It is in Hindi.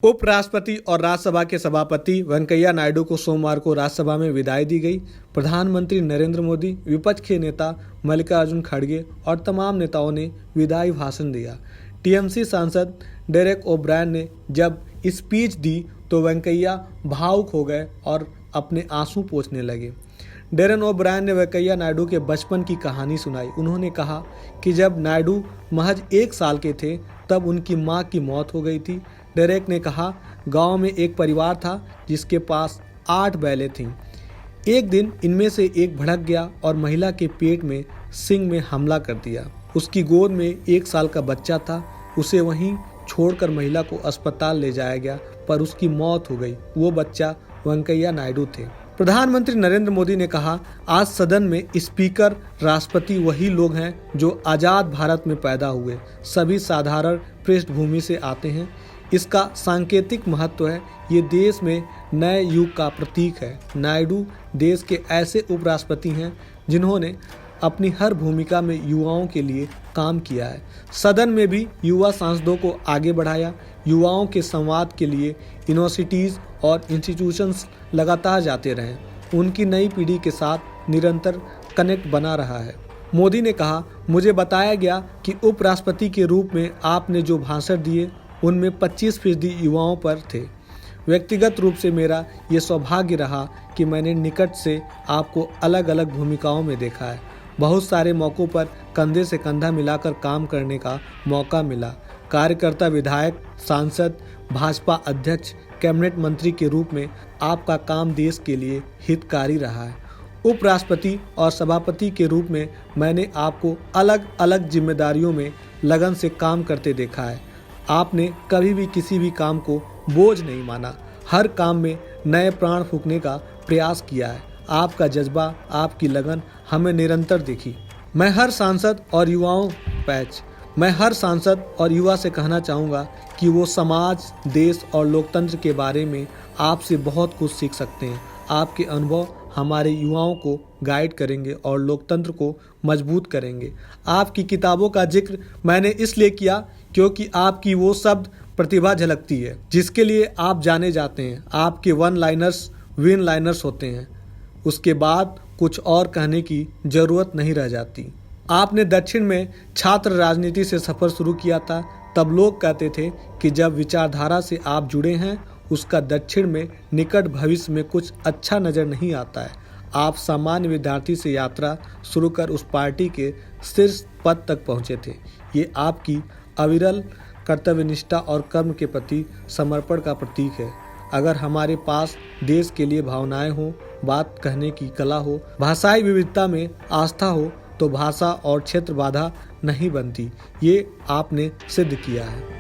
उपराष्ट्रपति और राज्यसभा के सभापति वेंकैया नायडू को सोमवार को राज्यसभा में विदाई दी गई। प्रधानमंत्री नरेंद्र मोदी, विपक्ष के नेता मल्लिकार्जुन खड़गे और तमाम नेताओं ने विदाई भाषण दिया। टीएमसी सांसद डेरेक ओब्रायन ने जब स्पीच दी तो वेंकैया भावुक हो गए और अपने आंसू पोंछने लगे। डेरेन ओब्रायन ने वेंकैया नायडू के बचपन की कहानी सुनाई। उन्होंने कहा कि जब नायडू महज 1 साल के थे तब उनकी मां की मौत हो गई थी। डेरेक ने कहा, गांव में एक परिवार था जिसके पास 8 बैलें थीं। एक दिन इनमें से एक भड़क गया और महिला के पेट में सिंह में हमला कर दिया। उसकी गोद में 1 साल का बच्चा था। उसे वहीं छोड़कर महिला को अस्पताल ले जाया गया, पर उसकी मौत हो गई। वो बच्चा वेंकैया नायडू थे। प्रधानमंत्री नरेंद्र मोदी ने कहा, आज सदन में स्पीकर, राष्ट्रपति वही लोग हैं जो आज़ाद भारत में पैदा हुए, सभी साधारण पृष्ठभूमि से आते हैं। इसका सांकेतिक महत्व है। ये देश में नए युग का प्रतीक है। नायडू देश के ऐसे उपराष्ट्रपति हैं जिन्होंने अपनी हर भूमिका में युवाओं के लिए काम किया है। सदन में भी युवा सांसदों को आगे बढ़ाया। युवाओं के संवाद के लिए यूनिवर्सिटीज़ और इंस्टीट्यूशंस लगातार जाते रहें। उनकी नई पीढ़ी के साथ निरंतर कनेक्ट बना रहा है। मोदी ने कहा, मुझे बताया गया कि उपराष्ट्रपति के रूप में आपने जो भाषण दिए उनमें 25% युवाओं पर थे। व्यक्तिगत रूप से मेरा ये सौभाग्य रहा कि मैंने निकट से आपको अलग अलग भूमिकाओं में देखा है। बहुत सारे मौक़ों पर कंधे से कंधा मिलाकर काम करने का मौका मिला। कार्यकर्ता, विधायक, सांसद, भाजपा अध्यक्ष, कैबिनेट मंत्री के रूप में आपका काम देश के लिए हितकारी रहा है। उपराष्ट्रपति और सभापति के रूप में मैंने आपको अलग अलग जिम्मेदारियों में लगन से काम करते देखा है। आपने कभी भी किसी भी काम को बोझ नहीं माना। हर काम में नए प्राण फूंकने का प्रयास किया है। आपका जज्बा, आपकी लगन हमें निरंतर दिखी। मैं हर सांसद और युवा से कहना चाहूँगा कि वो समाज, देश और लोकतंत्र के बारे में आपसे बहुत कुछ सीख सकते हैं। आपके अनुभव हमारे युवाओं को गाइड करेंगे और लोकतंत्र को मजबूत करेंगे। आपकी किताबों का जिक्र मैंने इसलिए किया क्योंकि आपकी वो शब्द प्रतिभा झलकती है जिसके लिए आप जाने जाते हैं। आपके वन लाइनर्स विन लाइनर्स होते हैं। उसके बाद कुछ और कहने की ज़रूरत नहीं रह जाती। आपने दक्षिण में छात्र राजनीति से सफ़र शुरू किया था। तब लोग कहते थे कि जब विचारधारा से आप जुड़े हैं उसका दक्षिण में निकट भविष्य में कुछ अच्छा नज़र नहीं आता है। आप सामान्य विद्यार्थी से यात्रा शुरू कर उस पार्टी के शीर्ष पद तक पहुँचे थे। ये आपकी अविरल कर्तव्यनिष्ठा और कर्म के प्रति समर्पण का प्रतीक है। अगर हमारे पास देश के लिए भावनाएं हो, बात कहने की कला हो, भाषाई विविधता में आस्था हो तो भाषा और क्षेत्र बाधा नहीं बनती। ये आपने सिद्ध किया है।